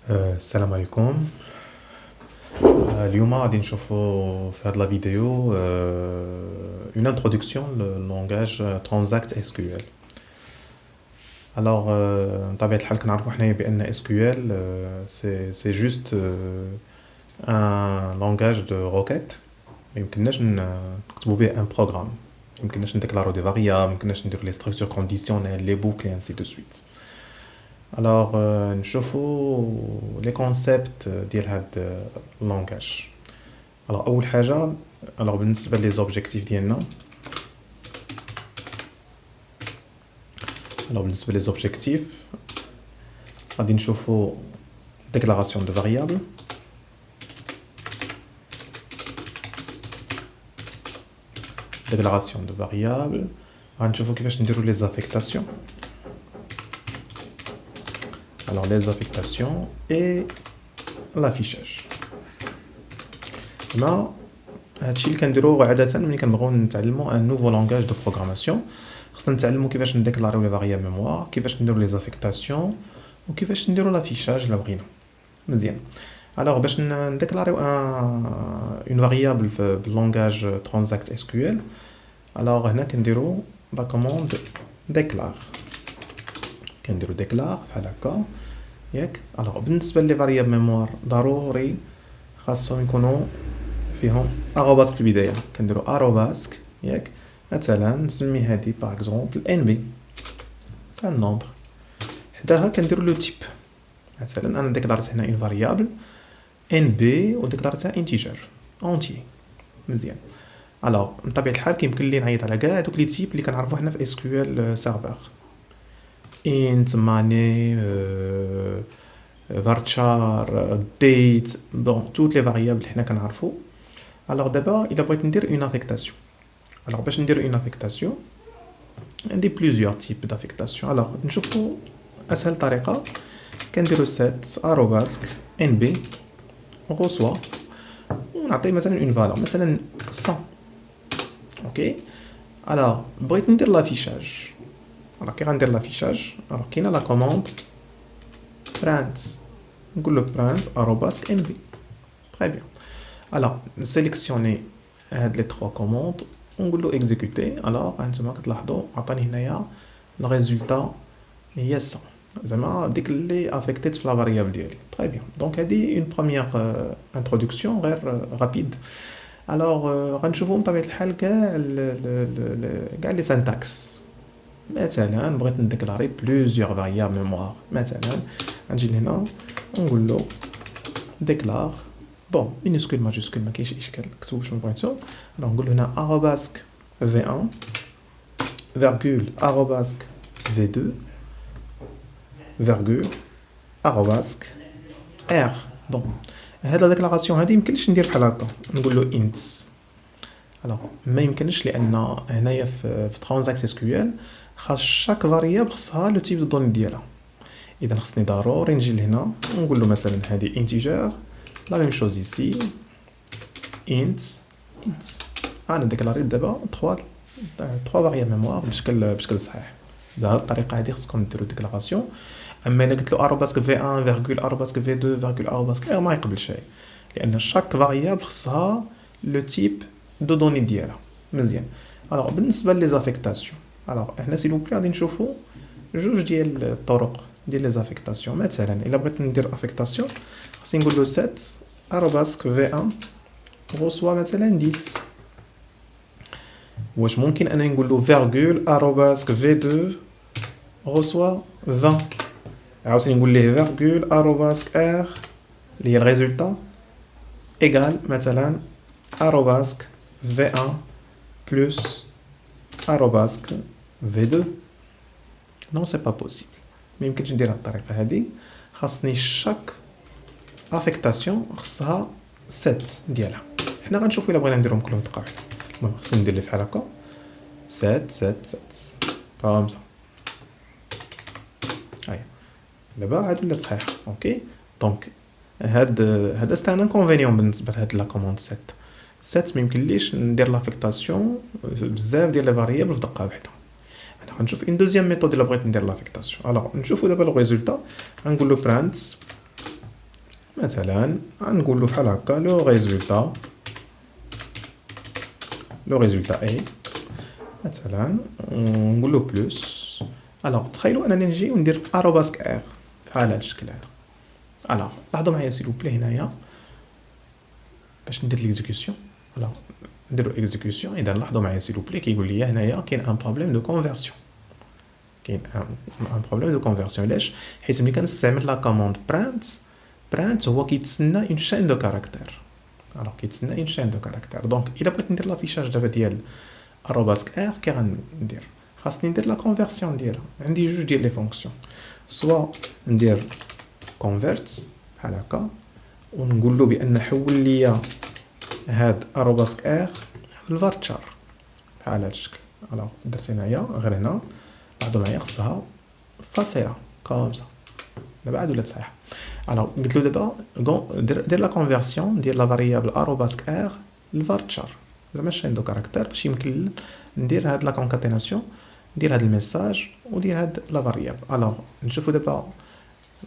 السلام عليكم. اليوم غادي نشوفوا في هاد لا فيديو une introduction le langage Transact SQL. Alors بطبيعة الحال كنعرفوا حنايا بأن SQL c'est juste un langage de requête. ما يمكنناش نكتبوا به un programme. ما يمكنناش نديكلارو دي variables, ما يمكنناش نديرو les structures conditionnelles, les boucles et ainsi de suite. Alors نشوفوا les concepts ديال هاد langage. Alors اول حاجه بالنسبه لي زوبجيكتيف ديالنا. بالنسبه لي زوبجيكتيف غادي نشوفوا déclaration de variable, غنشوفوا كيفاش نديروا les affectations. Alors les affectations et l'affichage. هنا هادشي اللي كنديرو عاده ملي كنبغيو نتعلموا ان نوفو لونغاج دو بروغراماسيون. خصنا نتعلموا كيفاش نديكلاريو لي فاريابل ميموار، كيفاش نديرو لي زافيكتاسيون وكيفاش نديرو لافيشاج الا بغينا. مزيان. الوغ باش نديكلاريو اون فاريابل في باللونغاج ترانزاكت اس كيو ال. الوغ هنا كنديرو لا كوموند ديكلار. كنديرو ديكلار بحال هكا ياك. الوغ بالنسبه لي فاريابل ميموار ضروري خاصهم يكونوا فيهم اروباسك في البدايه. كنديرو اروباسك ياك. مثلا نسمي هذه باغ اكزومبل ان بي، سا نومبر. حداها كنديرو لو تيب. مثلا انا ديكلارت هنا اون فاريابل ان بي وديكلارتها انتيجر اونتي. مزيان. الوغ بطبيعه الحال كيمكن لي نعيط على كاع دوك لي تيب اللي كنعرفوا حنا في اس كيو ال سيرفر. int money, varchar, date, bon, toutes les variables حنا كنعرفوا. alors d'abord il a بغيت ندير une affectation. alors باش ندير une affectation عندي plusieurs types d'affectation. alors نشوفوا اسهل طريقه كنديروا set arobasque nb reçoit ونعطي مثلا une valeur مثلا 100. اوكي. alors بغيت ندير l'affichage. alors كي غندير لافيشاج كاينه لا كوموند print. نقول له print arobasque nb. très bien. alors نسيليكسيوني هاد لي 3 كوموند ونقول له exécuter. alors هانتوما كتلاحظوا عطاني هنايا الريزولتا هي 100 زعما ديك اللي افيكتيت في لا فاريابل ديالي. très bien. donc هادي une première introduction غير rapide. alors غنشوفوا بطبيعه الحال كاع لي syntaxe. مثلا بغيت نديكلاري بلوزيور فاريابل ميموار. مثلا غنجي لهنا ونقول له ديكلار بون مينيسكول ماجيسكول ما كاينش اشكال كتبوا باش ما بغيتو. نقول هنا arobasque v1 virgule arobasque v2 virgule arobasque r. بون هاد لا ديكلاراسيون هادي يمكنش ندير بحال هكا نقول له ints. alors ما يمكنش لان هنايا في ترانزاكت اس كيو ال خاص شاك فاريابل خصها لو تيب دو دوني ديالها. اذا خصني ضروري نجي لهنا ونقول له مثلا هذه انتيجر لا ميم شوز ايسي انت. انا ديكلاريت دابا 3 فاريابل ميموار بشكل صحيح. بهذه الطريقه هذه خصكم ديروا ديكلاراسيون. اما الا قلت له ارobasque v1 فيرغول ارobasque v2 فيرغول arobasque ما يقبل شيء لان شاك فاريابل خصها لو تيب دو دوني ديالها. مزيان. الوغ بالنسبه لي زافيكتاسيون هنا سي لو بلي غادي نشوفوا جوج ديال الطرق ديال لي زافيكتاسيون. مثلا الا بغيت ندير افيكتاسيون خصني نقول له set arobasque v1 reçoit مثلا 10. واش ممكن انا نقول له فيرغول arobasque v2 reçoit 20. عاوتاني نقول ليه فيرغول arobasque r اللي هي الريزولتا ايغال مثلا arobasque v1 plus arobasque v2. non c'est pas possible. ما يمكنش نديرها بالطريقه هذه. خاصني شاك افيكتاسيون خصها set ديالها. حنا غنشوفوا الا بغينا نديرهم كلهم دقه واحده. المهم خصني ندير لي بحال هكا set كوم سا. هاي دابا عاد ولات صحيحه. اوكي. دونك هذا سي ان انكونفينيون بالنسبه لهاد لا كوموند set ما يمكنليش ندير لافيكتاسيون بزاف ديال لي فاريابل في دقه واحده. غنشوف une deuxième méthode الا بغيت ندير لافيكتاسيون. الوغ نشوفوا دابا لو ريزولتا. غنقول له print مثلا غنقول له بحال هكا لو ريزولتا اي مثلا نقول له بلس. الوغ تخيلوا انني نجي وندير اروباسك ار بحال هذا الشكل هذا. الوغ لاحظوا معايا سيلو بلي هنايا باش ندير ليكزيكسيون. الوغ نديرو اكزيكسيون. اذا لاحظوا معايا سيلو بلي كيقول لي هنايا كاين ان بروبليم دو كونفرسيون. كاين ان بروبليم دو كونفرسيون. علاش؟ حيت ملي كنستعمل لا كوموند برانت هو كيتسنى اون شين دو كاركتير. الوغ كيتسنى اون شين دو كاركتير. دونك الا بغيت ندير لافيشاج دابا ديال اروباسك ار كي غندير؟ خاصني ندير لا كونفرسيون ديالها. عندي جوج ديال لي فونكسيون، سوا ندير كونفرت بحال هكا ونقول له بان حول ليا هاد اروباسك ار للفارتشار بحال هاد الشكل. الوغ درت هنايا غير هنا لاحظوا معايا خصها فاصله كوم سا. دابا عاد ولات صحيحه. الوغ قلت له دابا دير لا كونفرسيون ديال لا فاريابل اروباسك ار للفارتشار زعما شين دو كاركتير باش يمكن ندير هاد لا كونكاتيناسيون ندير هاد الميساج ودير هاد لا فاريابل. الوغ نشوفوا دابا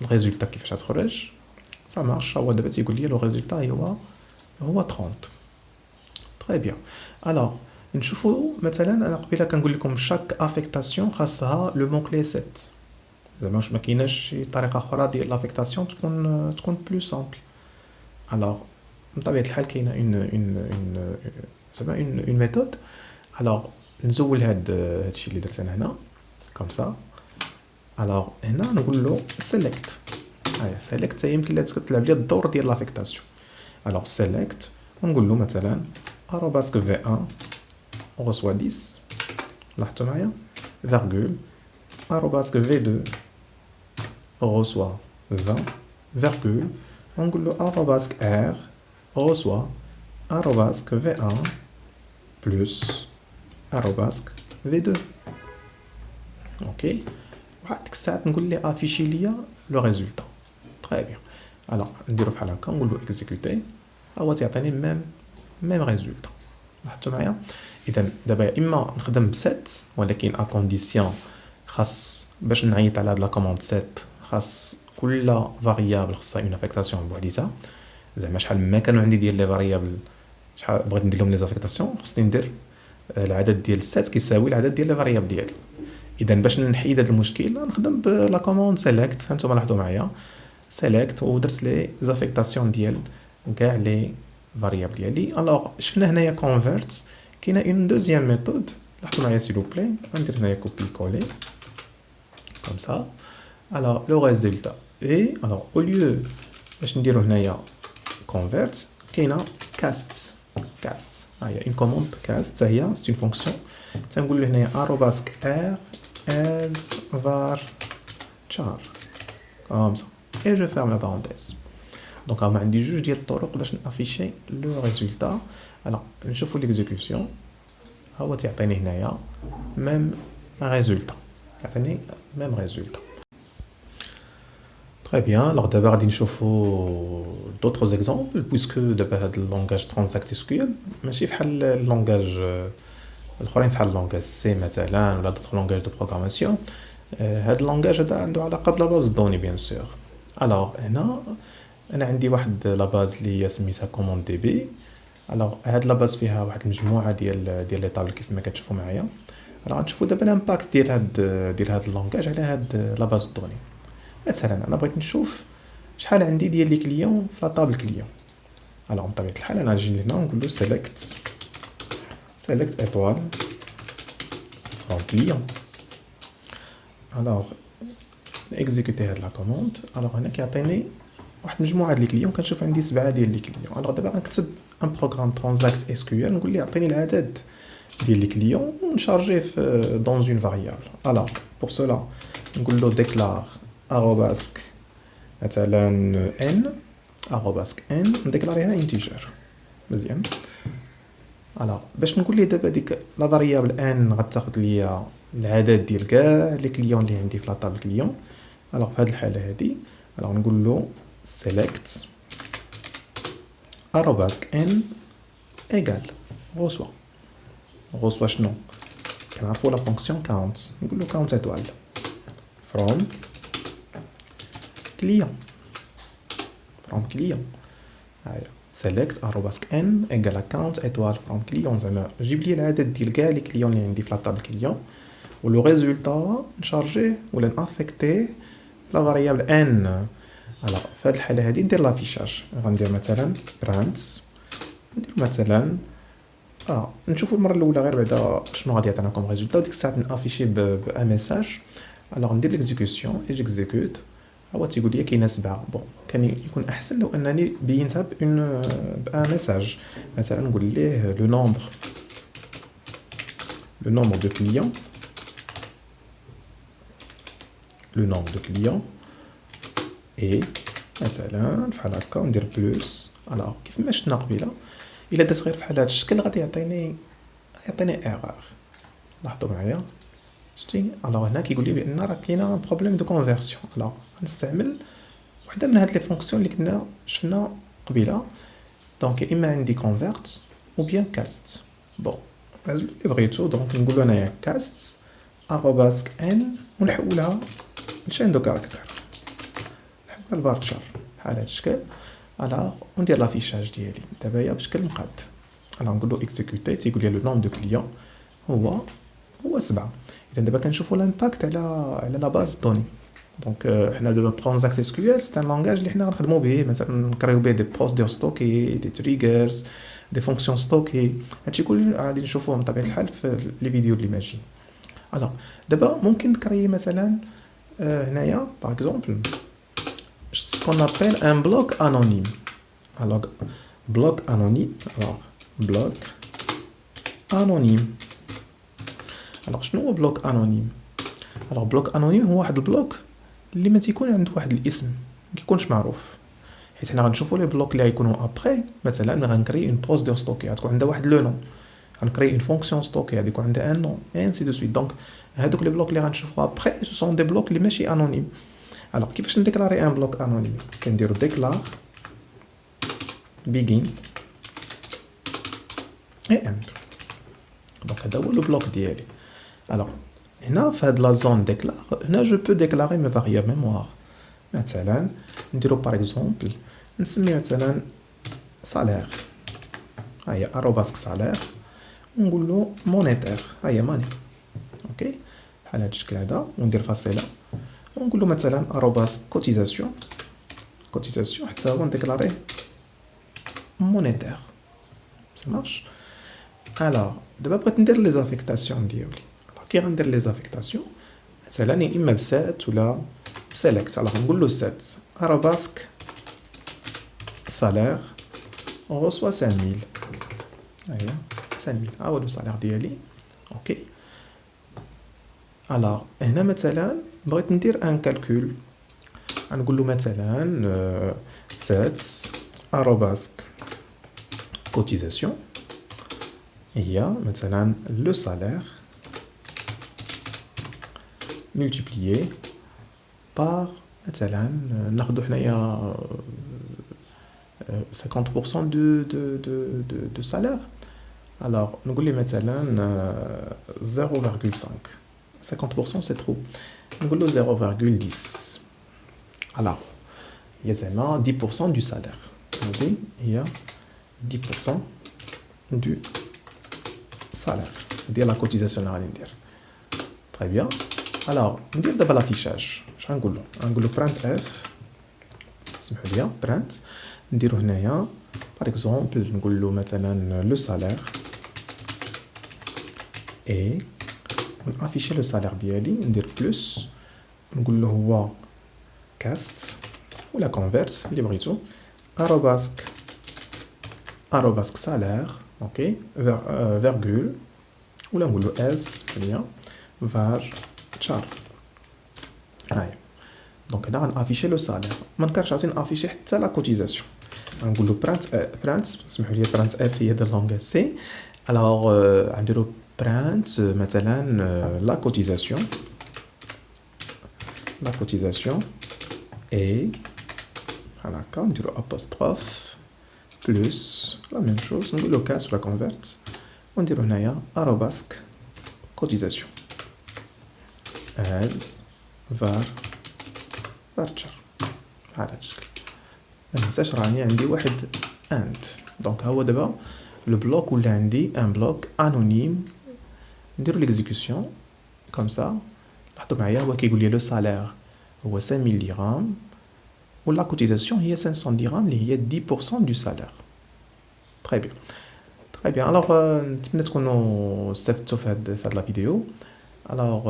الريزولتا كيفاش غتخرج. سا مارش. هو دابا تيقول لي لو ريزولتا هو 30. تري بيان. الوغ نشوفوا مثلا انا قبيله كنقول لكم شاك افيكتاسيون خاصها لو مون كلي 7. زعما واش ما كايناش شي طريقه اخرى ديال لافيكتاسيون تكون بلو سامبل. الوغ بطبيعه الحال كاينه اون زعما اون ميثود. الوغ نزول هادشي اللي درت انا هنا كوم سا. الوغ هنا نقول له سيليكت. هيا سيليكت هي يمكن لها تلعب لي الدور ديال لافيكتاسيون. الوغ سيليكت ونقول له مثلا arobasque v1 on reçoit 10. لاحظتوا معايا virgule arobasque v2 on reçoit 20 virgule ونقول له arobasque r on reçoit arobasque v1 plus arobasque v2. اوكي وعاد ديك الساعات نقول لي افيشي ليا لو ريزولتا. تري بيان. الوغ نديرو بحال هكا نقول له اكزيكوتي هو تيعطيني ميم ريزولتا. لاحظتوا معايا؟ اذا دابا اما نخدم بسات ولكن ا كونديسيون خاص باش نعيط على هاد لا كوموند سات خاص كل فاريابل خاصها اون افيكتاسيون بوحديتها. زعما شحال ما كانوا عندي ديال لي فاريابل شحال بغيت ندير لهم لي زافيكتاسيون خصني ندير العدد ديال السات كيساوي العدد ديال لي فاريابل ديالي. اذا باش نحيد هذا المشكل نخدم بلا كوموند سيليكت. هانتوما لاحظوا معايا سيليكت ودرت لي زافيكتاسيون ديال كاع لي فاريابل ديالي. الوغ شفنا هنايا كونفرت كاينه اون دوزيام ميثود. لاحظوا معايا سيلو بلي ندير هنايا كوبي كولي كوم سا. الوغ لو ريزولتا اي الوغ او ليو باش نديرو هنايا كونفرت كاينه كاست. هيا اون كوموند كاست هي سي اون فونكسيون تنقول له هنايا اروباسك ار از var char كوم سا اي جو فيرم لا بارونتيز. دونك ما عندي جوج ديال الطرق باش نافيشي لو ريزولتا. الوغ نشوفوا ليكزيكسيون هو تيعطيني هنايا ميم ريزولتا. تري بيان. الوغ دابا غادي نشوفوا دوطخ زيكزامبل بويسكو دابا هاد اللونغاج ترانزاكت اس كيو ال ماشي بحال اللونغاج الاخرين بحال اللونغاج سي مثلا ولا دوطخ لونغاج دو بروغراماسيون. هاد اللونغاج هذا عنده علاقه بلا باز دوني بيان سور. الوغ هنا انا عندي واحد لا باز اللي هي سميتها كوموند دي بي. الوغ هاد لا باز فيها واحد المجموعه ديال لي طابل كيف ما كتشوفوا معايا. الوغ غنشوفوا دابا الامباكت ديال هاد اللونغاج على هاد لا باز دوني. مثلا انا بغيت نشوف شحال عندي ديال لي كليون في لا طابل كليون. الوغ بطبيعه الحال انا نجي لهنا ونقول له سيليكت ايطوال فروم كليون. الوغ نيكزيكوتي هاد لا كوموند. الوغ هنا كيعطيني واحد المجموعه ديال لي كليون كنشوف عندي 7 ديال لي كليون. الوغ دابا غنكتب ان بروغرام ترانزاكت اس كيو ال نقول ليه عطيني العدد ديال لي كليون ونشارجيه في دون اون فاريابل. الوغ بور سولا نقول له ديكلار arobasque مثلا ان arobasque ان نديكلاريها انتيجر مزيان. الوغ باش نقول ليه دابا ديك لا فاريابل ان غتاخذ ليا العدد ديال كاع لي كليون اللي عندي في لا طابل كليون. الوغ في هذه الحاله هذه الوغ نقول له select arobasque n égale reçoit شنو كنعرفوا لا فونكسيون count نقول له count étoile from from client. select n égale à count étoile from client. زعما جيب لي العدد ديال كاع لي كليون اللي عندي في لا طابل كليون ولو ريزولتا نشارجيه ولا نافيكتيه لا فاريابل n. alors في هذه الحاله هذه ندير لافيشاج غندير مثلا print ندير مثلا نشوفوا المره الاولى غير بعدا شنو غادي يعطينا كوم ريزولتا وديك الساعه نافيشي بان ميساج. alors ندير ليكزيكسيون اي جيكزيكوت هو تيقول لي كاينه 7. بون كان يكون احسن لو انني بينتها بان ميساج مثلا نقول ليه لو نومبر دو كليون لو نومبر دو كليون اي مثلا بحال هكا وندير بلوس. alors كيف ما شفنا قبيله الا درت غير بحال هذا الشكل غادي يعطيني ايرور. لاحظوا معايا شتي. alors هنا كيقول لي بان راه كاينه بروبليم دو كونفيرسيون. alors غنستعمل وحده من هاد لي فونكسيون اللي كنا شفنا قبيله. دونك اما عندي كونفيرت او بيان كاست. بون اللي بغيتو دونك نقولوا انايا كاست ارobasc n ونحولها لشين دو كاركتر نحولها لفارتشار بحال هاد الشكل. alors وندير لافيشاج ديالي دابا هي بشكل مقاد. alors نقول له اكزيكوتي تيقول لي لو نوم دو كليون هو 7. اذا دابا كنشوفوا الامباكت على لا باز دوني. دونك حنا دابا ترانزاكت اس كيو ال سي ان لانغاج اللي حنا غنخدموا به مثلا نكريو به دي بروسيدور ستوكي دي تريغرز دي فونكسيون ستوكي. هادشي كل غادي نشوفوهم بطبيعه الحال في لي فيديو اللي ماجيين. alors دابا ممكن نكري مثلا هنايا باغ اكزومبل ce qu'on appelle un bloc anonyme. alors bloc anonyme alors شنو هو بلوك انونيم؟ alors بلوك انونيم هو واحد البلوك اللي ما تيكون عنده واحد الاسم ما كيكونش معروف. حيت حنا غنشوفوا لي بلوك اللي غيكونوا ابري مثلا ملي غنكري اون بروسيدور ستوكي غتكون عندها واحد لو نون غنكري اون فونكسيون ستوكي غادي يكون عندها ان نون انسي دو سويت. دونك هادوك لي بلوك اللي غنشوفوا ابري سو سون دي بلوك اللي ماشي انونيم. alors كيفاش نديكلاري ان بلوك انونيم؟ كنديرو ديكلار begin et end. دونك هذا هو لو بلوك ديالي. alors هنا في هاد لا زون ديكلار هنا جو بو ديكلاري مي فاريابل ميموار. مثلا نديرو باغ اكزومبل نسمي مثلا صالير ها هي ارobasc صالير ونقول له مونيتير ها هي ماني. اوكي بحال هاد الشكل هذا وندير فاصله ونقول له مثلا ارobasc كوتيزاسيون حتى هو نديكلاريه مونيتير سا مارش. alors دابا بغيت ندير لي زافيكتاسيون ديالي. كي غندير لي زافيكتاسيون مثلا اما بسات ولا بسيليكت. alors نقول له سات ارobasc salaire on reçoit 5000 ايوا 5000 ها هو لو صالير ديالي. اوكي alors هنا مثلا بغيت ندير ان كالكول غنقول له مثلا سات ارobasc cotisation هي مثلا لو صالير multiplié par مثلا ناخذ حنايا 50% de salaire. alors نقول لي مثلا 0,5 50% c'est trop نقول له 0,10. alors هي زعما 10% du salaire هذه هي 10% du salaire ديال لا كوتيزاسيون اللي غادي ندير. très bien. alors ندير دابا لافيشاج اش غنقول له print f سمحوا لي print نديرو هنايا باغ اكزومبل نقول له مثلا لو صالير اي نافيشي لو صالير ديالي ندير بلس نقول له هو كاست ولا كونفيرت اللي بغيتو ارobasc صالير اوكي فيرغول ولا نقول له اس هي var char. هاي دونك هنا غنافيشي لو صالير ما نكرش عاوتاني نافيشي حتى لا كوتيزاسيون. غنقول له برانت سمحوا لي برانت اف هي د لونغ سي. alors غنديرو برانت مثلا لا كوتيزاسيون اي بحال هكا نديرو ابوستروف بلس لا ميم شوز نقول له كاس ولا كونفيرت ونديرو هنايا ارobasc cotisation as var char بحال هاد الشكل. ما ننساش راني عندي واحد اند. دونك ها هو دابا لو بلوك ولا عندي ان بلوك انونيم. نديرو ليكزيكسيون كوم سا. لاحظوا معايا هو كيقول لي لو سالير هو 5000 درهم و لا كوتيزاسيون هي 500 درهم اللي هي 10% دو سالير. تري بيان تري بيان. الوغ نتمنى تكونوا استفدتوا في هاد لا فيديو. الوغ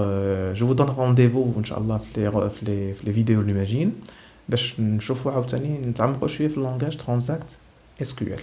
جو فو دون رونديفو ان شاء الله في لي فيديو اللي ماجيين باش نشوفوا عاوتاني نتعمقوا شويه في اللونغاج ترانزاكت اس كيو ال.